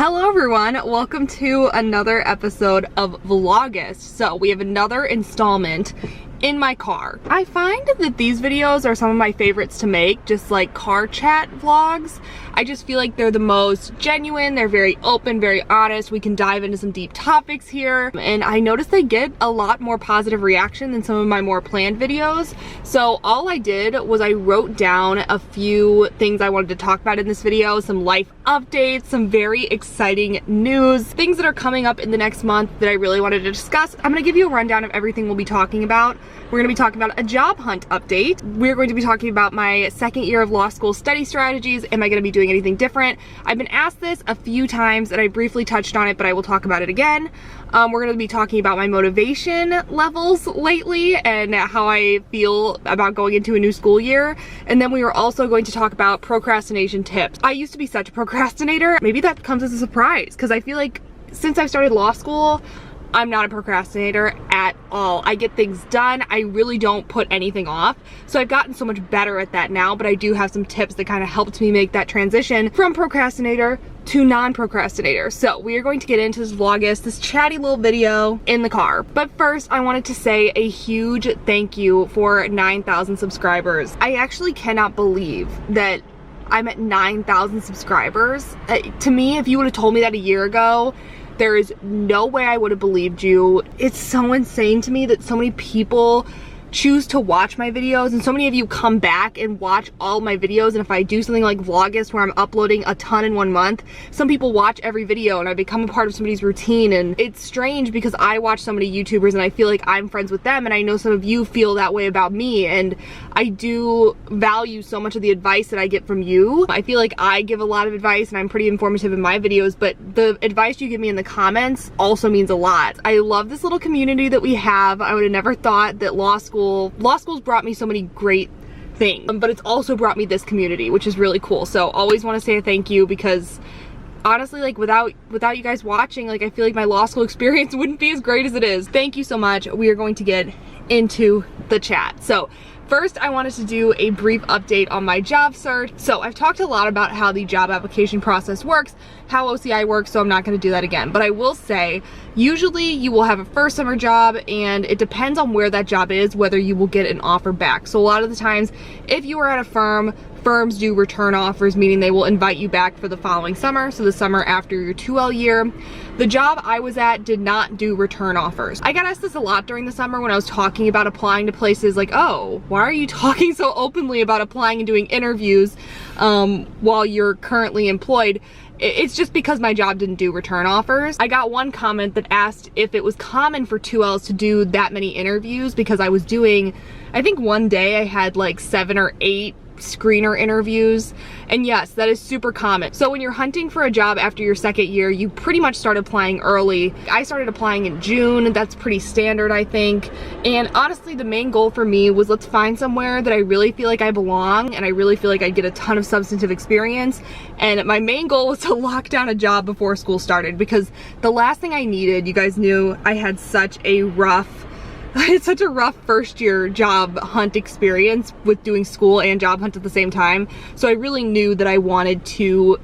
Hello everyone, welcome to another episode of vLAWgust. So we have another installment in my car. I find that these videos are some of my favorites to make, just like car chat vlogs. I just feel like they're the most genuine, they're very open, very honest. We can dive into some deep topics here. And I noticed they get a lot more positive reaction than some of my more planned videos. So all I did was I wrote down a few things I wanted to talk about in this video, some life updates, some very exciting news, things that are coming up in the next month that I really wanted to discuss. I'm gonna give you a rundown of everything we'll be talking about. We're gonna be talking about a job hunt update. We're going to be talking about my second year of law school study strategies. Am I gonna be doing anything different? I've been asked this a few times and I briefly touched on it, but I will talk about it again. We're gonna be talking about my motivation levels lately and how I feel about going into a new school year. And then we are also going to talk about procrastination tips. I used to be such a procrastinator. Maybe that comes as a surprise because I feel like since I've started law school, I'm not a procrastinator at all. I get things done. I really don't put anything off. So I've gotten so much better at that now, but I do have some tips that kind of helped me make that transition from procrastinator to non-procrastinator. So we are going to get into this vLAWgust, this chatty little video in the car. But first, I wanted to say a huge thank you for 9,000 subscribers. I actually cannot believe that I'm at 9,000 subscribers. To me, if you would have told me that a year ago, there is no way I would have believed you. It's so insane to me that so many people choose to watch my videos and so many of you come back and watch all my videos. And if I do something like vLAWgust where I'm uploading a ton in 1 month, some people watch every video and I become a part of somebody's routine. And it's strange because I watch so many YouTubers and I feel like I'm friends with them, and I know some of you feel that way about me, and I do value so much of the advice that I get from you. I feel like I give a lot of advice and I'm pretty informative in my videos, but the advice you give me in the comments also means a lot. I love this little community that we have. I would have never thought that law school's brought me so many great things, but it's also brought me this community, which is really cool. So always want to say a thank you, because honestly, like without you guys watching, like I feel like my law school experience wouldn't be as great as it is. Thank you so much. We are going to get into the chat. So first, I wanted to do a brief update on my job search. So I've talked a lot about how the job application process works, how OCI works, so I'm not gonna do that again. But I will say, usually you will have a first summer job and it depends on where that job is, whether you will get an offer back. So a lot of the times, if you are at a firm, firms do return offers, meaning they will invite you back for the following summer, so the summer after your 2L year. The job I was at did not do return offers. I got asked this a lot during the summer when I was talking about applying to places, like, oh, why are you talking so openly about applying and doing interviews while you're currently employed? It's just because my job didn't do return offers. I got one comment that asked if it was common for 2Ls to do that many interviews, because I was doing, I think one day I had like 7 or 8 screener interviews, and yes, that is super common. So when you're hunting for a job after your second year, you pretty much start applying early. I started applying in June. That's pretty standard, I think. And honestly, the main goal for me was, let's find somewhere that I really feel like I belong and I really feel like I get a ton of substantive experience. And my main goal was to lock down a job before school started, because the last thing I needed, you guys knew I had such a rough first year job hunt experience with doing school and job hunt at the same time. So I really knew that I wanted to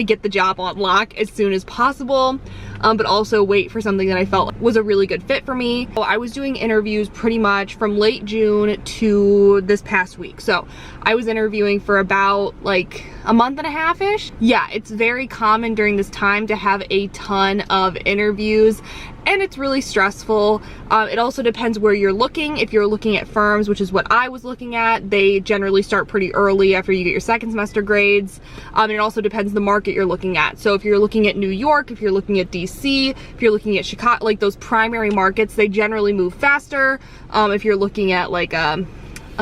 get the job on lock as soon as possible, but also wait for something that I felt was a really good fit for me. So I was doing interviews pretty much from late June to this past week. So I was interviewing for about like a month and a half-ish. Yeah, it's very common during this time to have a ton of interviews, and it's really stressful. It also depends where you're looking. If you're looking at firms, which is what I was looking at, they generally start pretty early after you get your second semester grades. And it also depends the market you're looking at. So if you're looking at New York, if you're looking at DC, if you're looking at Chicago, like those primary markets, they generally move faster. If you're looking at like a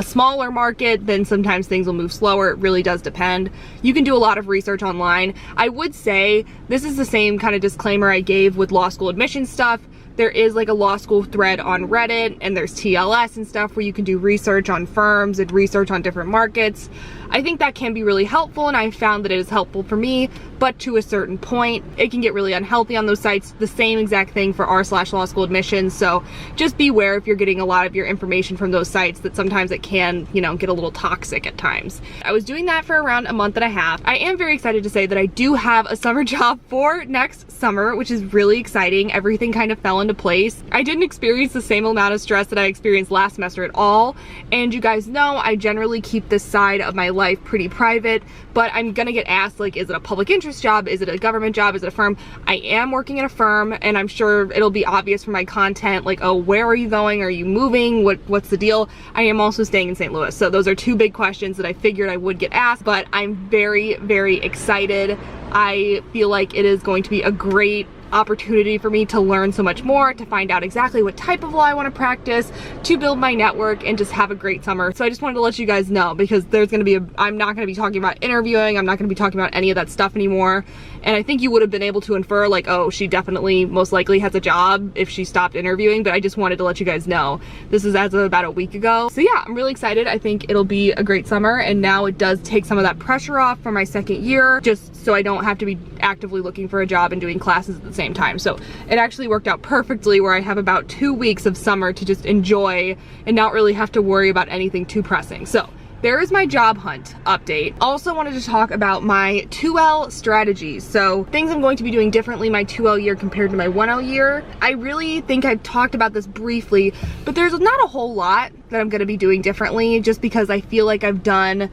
smaller market, then sometimes things will move slower. It really does depend. You can do a lot of research online. I would say this is the same kind of disclaimer I gave with law school admission stuff. There is like a law school thread on Reddit, and there's TLS and stuff where you can do research on firms and research on different markets. I think that can be really helpful, and I found that it is helpful for me, but to a certain point, it can get really unhealthy on those sites. The same exact thing for r/law school admissions, so just beware if you're getting a lot of your information from those sites that sometimes it can, you know, get a little toxic at times. I was doing that for around a month and a half. I am very excited to say that I do have a summer job for next summer, which is really exciting. Everything kind of fell into place. I didn't experience the same amount of stress that I experienced last semester at all, and you guys know I generally keep this side of my life pretty private, but I'm gonna get asked, like, is it a public interest job? Is it a government job? Is it a firm? I am working in a firm, and I'm sure it'll be obvious from my content, like, oh, where are you going? Are you moving? What's the deal? I am also staying in St. Louis, so those are two big questions that I figured I would get asked, but I'm very, very excited. I feel like it is going to be a great opportunity for me to learn so much more, to find out exactly what type of law I want to practice, to build my network, and just have a great summer. So I just wanted to let you guys know, because there's going to be I'm not going to be talking about interviewing, I'm not going to be talking about any of that stuff anymore, and I think you would have been able to infer, like, oh, she definitely most likely has a job if she stopped interviewing, but I just wanted to let you guys know. This is as of about a week ago. So yeah, I'm really excited. I think it'll be a great summer, and now it does take some of that pressure off for my second year, just so I don't have to be actively looking for a job and doing classes at the same time. So it actually worked out perfectly, where I have about 2 weeks of summer to just enjoy and not really have to worry about anything too pressing. So there is my job hunt update. Also wanted to talk about my 2L strategies. So things I'm going to be doing differently my 2L year compared to my 1L year. I really think I've talked about this briefly, but there's not a whole lot that I'm going to be doing differently, just because I feel like I've done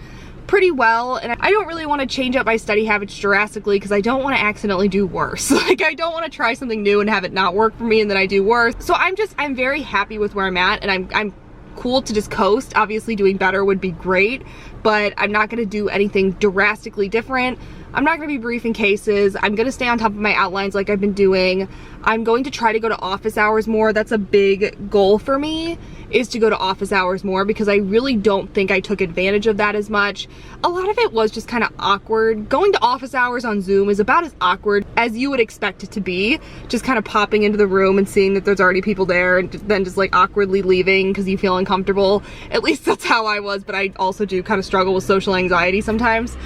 pretty well, and I don't really want to change up my study habits drastically, because I don't want to accidentally do worse. Like, I don't want to try something new and have it not work for me and then I do worse. So I'm very happy with where I'm at, and I'm cool to just coast. Obviously doing better would be great, but I'm not going to do anything drastically different. I'm not going to be briefing cases. I'm going to stay on top of my outlines like I've been doing. I'm going to try to go to office hours more. That's a big goal for me, is to go to office hours more, because I really don't think I took advantage of that as much. A lot of it was just kind of awkward. Going to office hours on Zoom is about as awkward as you would expect it to be. Just kind of popping into the room and seeing that there's already people there, and then just like awkwardly leaving because you feel uncomfortable. At least that's how I was, but I also do kind of struggle with social anxiety sometimes.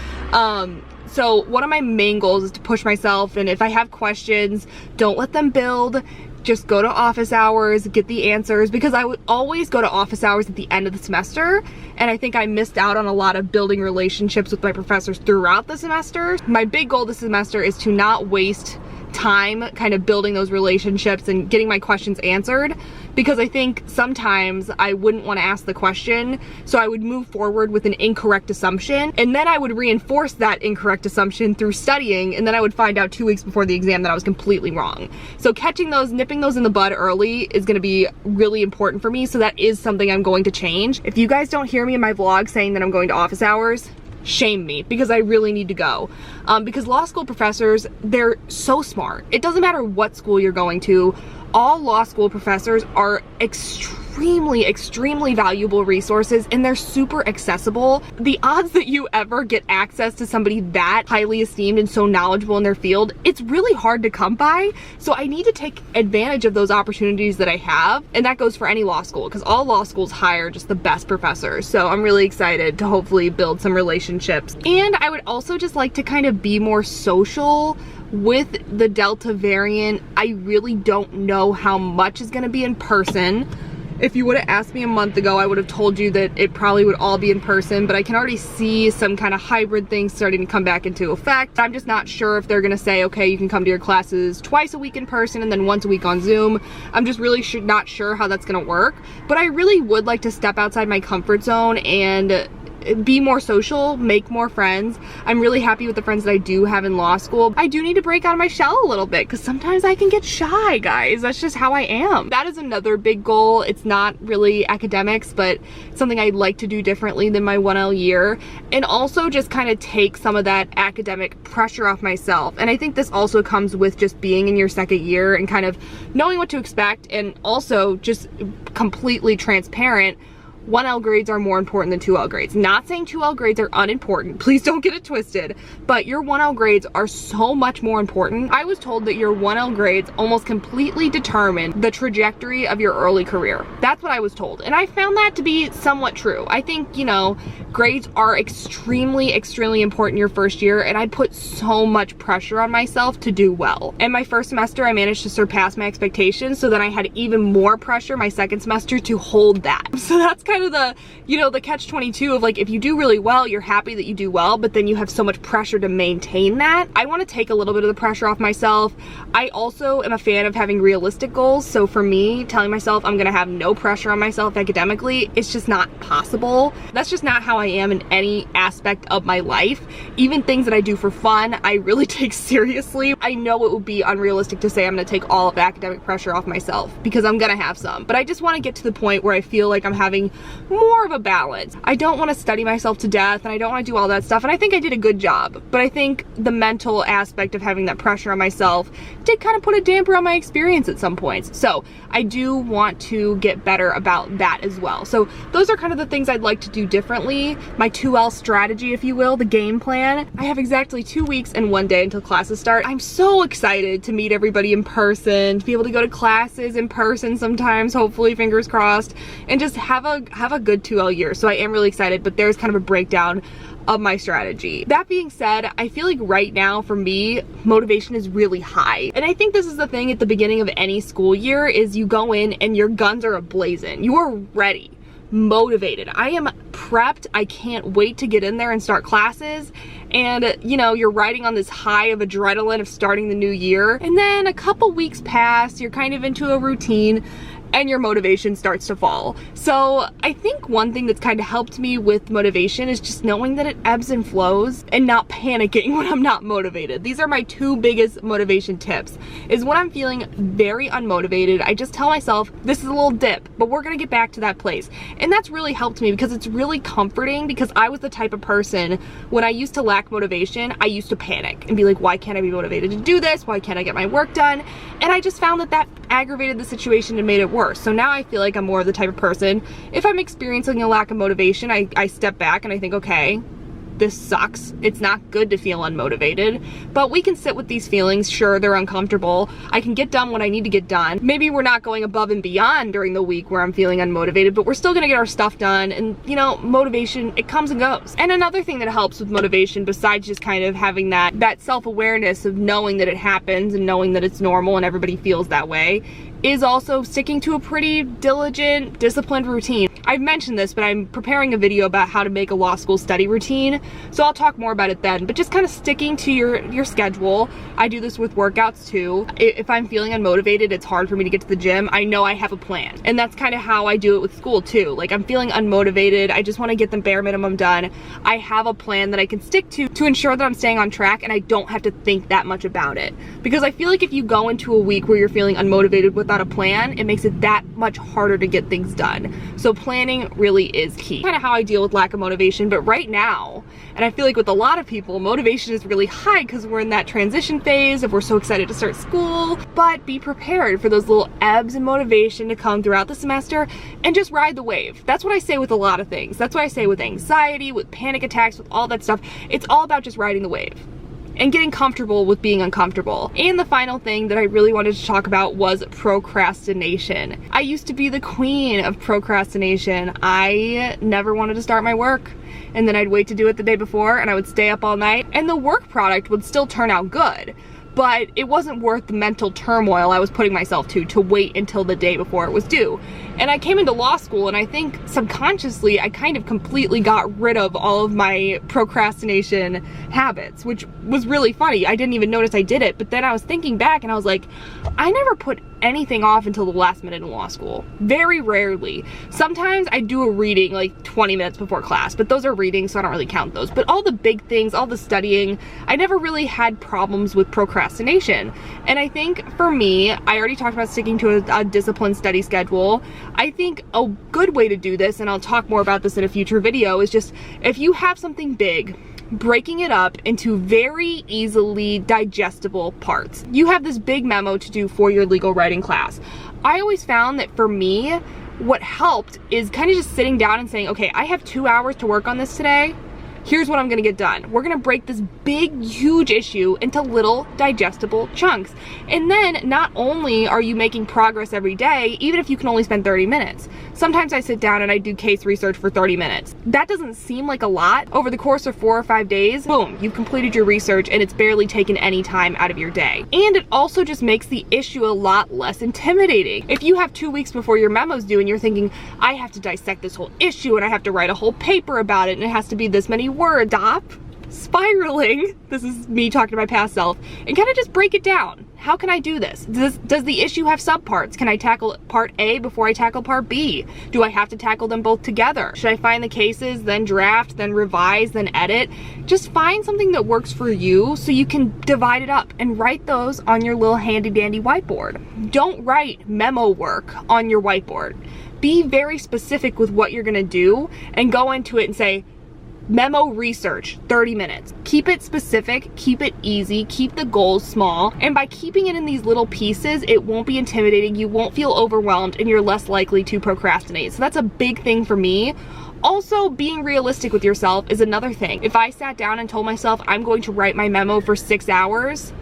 So one of my main goals is to push myself, and if I have questions, don't let them build. Just go to office hours, get the answers, because I would always go to office hours at the end of the semester, and I think I missed out on a lot of building relationships with my professors throughout the semester. My big goal this semester is to not waste time kind of building those relationships and getting my questions answered, because I think sometimes I wouldn't want to ask the question, so I would move forward with an incorrect assumption, and then I would reinforce that incorrect assumption through studying, and then I would find out 2 weeks before the exam that I was completely wrong. So catching those, nipping those in the bud early is going to be really important for me, so that is something I'm going to change. If you guys don't hear me in my vlog saying that I'm going to office hours, shame me, because I really need to go. Because law school professors, they're so smart. It doesn't matter what school you're going to. All law school professors are extremely valuable resources, and they're super accessible. The odds that you ever get access to somebody that highly esteemed and so knowledgeable in their field, it's really hard to come by. So I need to take advantage of those opportunities that I have, and that goes for any law school, because all law schools hire just the best professors. So I'm really excited to hopefully build some relationships. And I would also just like to kind of be more social. With the Delta variant, I really don't know how much is going to be in person. If you would have asked me a month ago, I would have told you that it probably would all be in person, but I can already see some kind of hybrid thing starting to come back into effect. I'm just not sure if they're going to say, okay, you can come to your classes twice a week in person and then once a week on Zoom. I'm just really not sure how that's going to work, but I really would like to step outside my comfort zone and be more social, make more friends. I'm really happy with the friends that I do have in law school. I do need to break out of my shell a little bit, because sometimes I can get shy, guys. That's just how I am. That is another big goal. It's not really academics, but something I'd like to do differently than my 1L year, and also just kind of take some of that academic pressure off myself. And I think this also comes with just being in your second year and kind of knowing what to expect, and also just completely transparent. 1L grades are more important than 2L grades. Not saying 2L grades are unimportant, please don't get it twisted, but your 1L grades are so much more important. I was told that your 1L grades almost completely determine the trajectory of your early career. That's what I was told, and I found that to be somewhat true. I think, you know, grades are extremely important your first year, and I put so much pressure on myself to do well. In my first semester, I managed to surpass my expectations, so then I had even more pressure my second semester to hold that. So that's kind of the, you know, the catch-22 of like, if you do really well, you're happy that you do well, but then you have so much pressure to maintain that. I want to take a little bit of the pressure off myself. I also am a fan of having realistic goals, so for me, telling myself I'm gonna have no pressure on myself academically, it's just not possible. That's just not how I am in any aspect of my life. Even things that I do for fun, I really take seriously. I know it would be unrealistic to say I'm gonna take all of the academic pressure off myself, because I'm gonna have some, but I just want to get to the point where I feel like I'm having more of a balance. I don't want to study myself to death, and I don't want to do all that stuff, and I think I did a good job, but I think the mental aspect of having that pressure on myself did kind of put a damper on my experience at some points. So I do want to get better about that as well. So those are kind of the things I'd like to do differently. My 2L strategy, if you will, the game plan. I have exactly 2 weeks and 1 day until classes start. I'm so excited to meet everybody in person, to be able to go to classes in person sometimes, hopefully, fingers crossed, and just have a good 2L year. So I am really excited, but there's kind of a breakdown of my strategy. That being said, I feel like right now for me, motivation is really high. And I think this is the thing at the beginning of any school year is you go in and your guns are ablazing. You are ready, motivated. I am prepped. I can't wait to get in there and start classes. And you know, you're riding on this high of adrenaline of starting the new year. And then a couple weeks pass, you're kind of into a routine, and your motivation starts to fall. So I think one thing that's kind of helped me with motivation is just knowing that it ebbs and flows and not panicking when I'm not motivated. These are my two biggest motivation tips, is when I'm feeling very unmotivated, I just tell myself, this is a little dip, but we're gonna get back to that place. And that's really helped me because it's really comforting, because I was the type of person, when I used to lack motivation, I used to panic and be like, why can't I be motivated to do this? Why can't I get my work done? And I just found that that aggravated the situation and made it worse. So now I feel like I'm more of the type of person, if I'm experiencing a lack of motivation, I step back and I think, okay, this sucks. It's not good to feel unmotivated, but we can sit with these feelings. Sure, they're uncomfortable. I can get done what I need to get done. Maybe we're not going above and beyond during the week where I'm feeling unmotivated, but we're still gonna get our stuff done. And you know, motivation, it comes and goes. And another thing that helps with motivation, besides just kind of having that self-awareness of knowing that it happens and knowing that it's normal and everybody feels that way, is also sticking to a pretty diligent, disciplined routine. I've mentioned this, but I'm preparing a video about how to make a law school study routine, so I'll talk more about it then. But just kind of sticking to your schedule. I do this with workouts too. If I'm feeling unmotivated, it's hard for me to get to the gym, I know I have a plan. And that's kind of how I do it with school too. Like, I'm feeling unmotivated, I just want to get the bare minimum done. I have a plan that I can stick to ensure that I'm staying on track and I don't have to think that much about it. Because I feel like if you go into a week where you're feeling unmotivated without a plan, it makes it that much harder to get things done. So planning really is key. Kind of how I deal with lack of motivation, but right now, and I feel like with a lot of people, motivation is really high because we're in that transition phase of we're so excited to start school, but be prepared for those little ebbs in motivation to come throughout the semester and just ride the wave. That's what I say with a lot of things. That's what I say with anxiety, with panic attacks, with all that stuff. It's all about just riding the wave and getting comfortable with being uncomfortable. And the final thing that I really wanted to talk about was procrastination. I used to be the queen of procrastination. I never wanted to start my work, and then I'd wait to do it the day before, and I would stay up all night, and the work product would still turn out good, but it wasn't worth the mental turmoil I was putting myself to wait until the day before it was due. And I came into law school, and I think subconsciously I kind of completely got rid of all of my procrastination habits, which was really funny. I didn't even notice I did it, but then I was thinking back and I was like, I never put anything off until the last minute in law school. Very rarely. Sometimes I do a reading like 20 minutes before class, but those are readings, so I don't really count those. But all the big things, all the studying, I never really had problems with procrastination. And I think for me, I already talked about sticking to a disciplined study schedule. I think a good way to do this, and I'll talk more about this in a future video, is just if you have something big, breaking it up into very easily digestible parts. You have this big memo to do for your legal writing class. I always found that for me, what helped is kind of just sitting down and saying, okay, I have 2 hours to work on this today. Here's what I'm gonna get done. We're gonna break this big, huge issue into little digestible chunks. And then not only are you making progress every day, even if you can only spend 30 minutes. Sometimes I sit down and I do case research for 30 minutes. That doesn't seem like a lot. Over the course of 4 or 5 days, boom, you've completed your research and it's barely taken any time out of your day. And it also just makes the issue a lot less intimidating. If you have 2 weeks before your memo's due and you're thinking, I have to dissect this whole issue and I have to write a whole paper about it and it has to be this many words, stop spiraling. This is me talking to my past self, and kind of just break it down. How can I do this? Does the issue have subparts? Can I tackle part A before I tackle part B? Do I have to tackle them both together? Should I find the cases, then draft, then revise, then edit? Just find something that works for you so you can divide it up and write those on your little handy dandy whiteboard. Don't write memo work on your whiteboard. Be very specific with what you're gonna do and go into it and say, memo research, 30 minutes. Keep it specific, keep it easy, keep the goals small, and by keeping it in these little pieces, it won't be intimidating, you won't feel overwhelmed, and you're less likely to procrastinate. So that's a big thing for me. Also, being realistic with yourself is another thing. If I sat down and told myself I'm going to write my memo for 6 hours,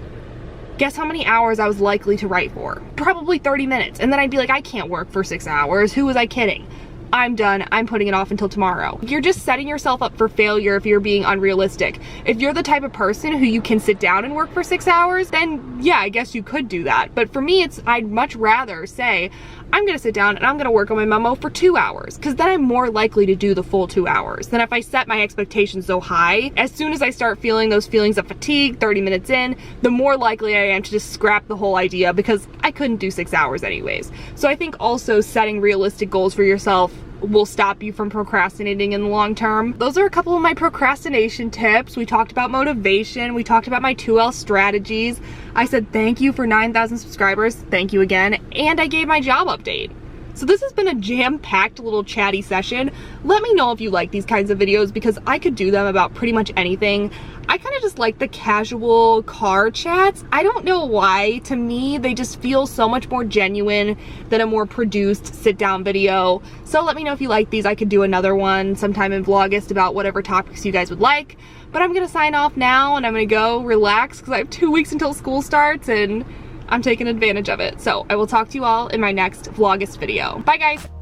guess how many hours I was likely to write for? Probably 30 minutes. And then I'd be like, I can't work for 6 hours. Who was I kidding? I'm done, I'm putting it off until tomorrow. You're just setting yourself up for failure if you're being unrealistic. If you're the type of person who you can sit down and work for 6 hours, then yeah, I guess you could do that. But for me, I'd much rather say, I'm gonna sit down and I'm gonna work on my memo for 2 hours, because then I'm more likely to do the full 2 hours than if I set my expectations so high. As soon as I start feeling those feelings of fatigue 30 minutes in, the more likely I am to just scrap the whole idea because I couldn't do 6 hours anyways. So I think also setting realistic goals for yourself will stop you from procrastinating in the long term. Those are a couple of my procrastination tips. We talked about motivation. We talked about my 2L strategies. I said thank you for 9,000 subscribers. Thank you again. And I gave my job update. So this has been a jam-packed little chatty session. Let me know if you like these kinds of videos because I could do them about pretty much anything. I kind of just like the casual car chats. I don't know why. To me, they just feel so much more genuine than a more produced sit-down video. So let me know if you like these. I could do another one sometime in vLAWgust about whatever topics you guys would like. But I'm gonna sign off now and I'm gonna go relax because I have 2 weeks until school starts and I'm taking advantage of it. So I will talk to you all in my next vLAWgust video. Bye guys.